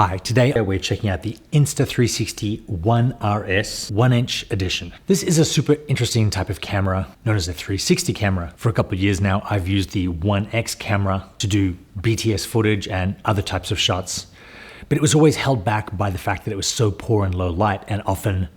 Hi, today we're checking out the Insta360 1RS 1-inch edition. This is a super interesting type of camera known as a 360 camera. For a couple of years now, I've used the 1X camera to do BTS footage and other types of shots. But it was always held back by the fact that it was so poor in low light, and often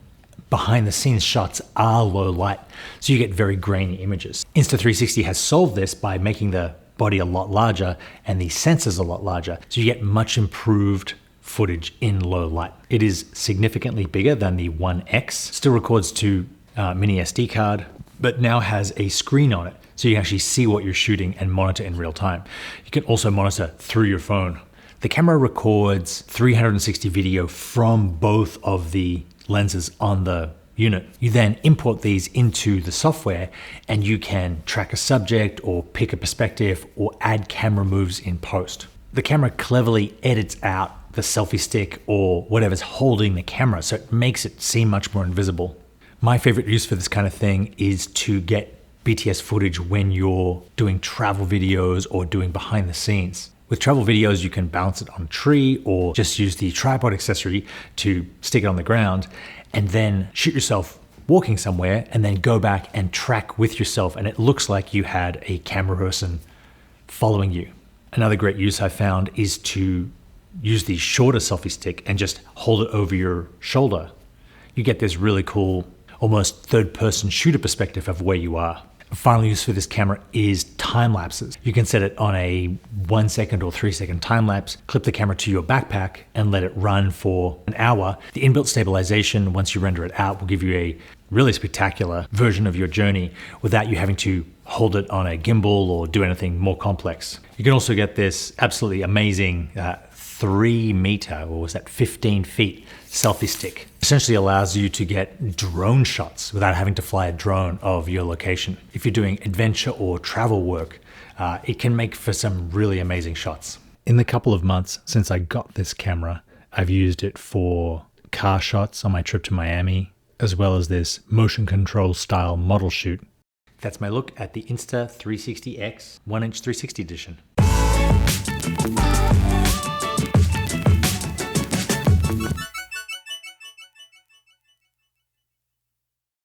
behind the scenes shots are low light, so you get very grainy images. Insta360 has solved this by making the body a lot larger and the sensors a lot larger, so you get much improved footage in low light. It is significantly bigger than the 1X, still records to mini SD card, but now has a screen on it, so you can actually see what you're shooting and monitor in real time. You can also monitor through your phone. The camera records 360 video from both of the lenses on the unit. You then import these into the software and you can track a subject or pick a perspective or add camera moves in post. The camera cleverly edits out the selfie stick or whatever's holding the camera, so it makes it seem much more invisible. My favorite use for this kind of thing is to get BTS footage when you're doing travel videos or doing behind the scenes. With travel videos, you can balance it on a tree or just use the tripod accessory to stick it on the ground and then shoot yourself walking somewhere and then go back and track with yourself, and it looks like you had a camera person following you. Another great use I found is to use the shorter selfie stick and just hold it over your shoulder. You get this really cool, almost third-person shooter perspective of where you are. A final use for this camera is time lapses. You can set it on a 1 second or 3 second time lapse, clip the camera to your backpack and let it run for an hour. The inbuilt stabilization, once you render it out, will give you a really spectacular version of your journey without you having to hold it on a gimbal or do anything more complex. You can also get this absolutely amazing 3 meter, or was that 15 feet selfie stick. Essentially allows you to get drone shots without having to fly a drone of your location. If you're doing adventure or travel work, it can make for some really amazing shots. In the couple of months since I got this camera, I've used it for car shots on my trip to Miami, as well as this motion control style model shoot. That's my look at the Insta360X 1-inch 360 edition.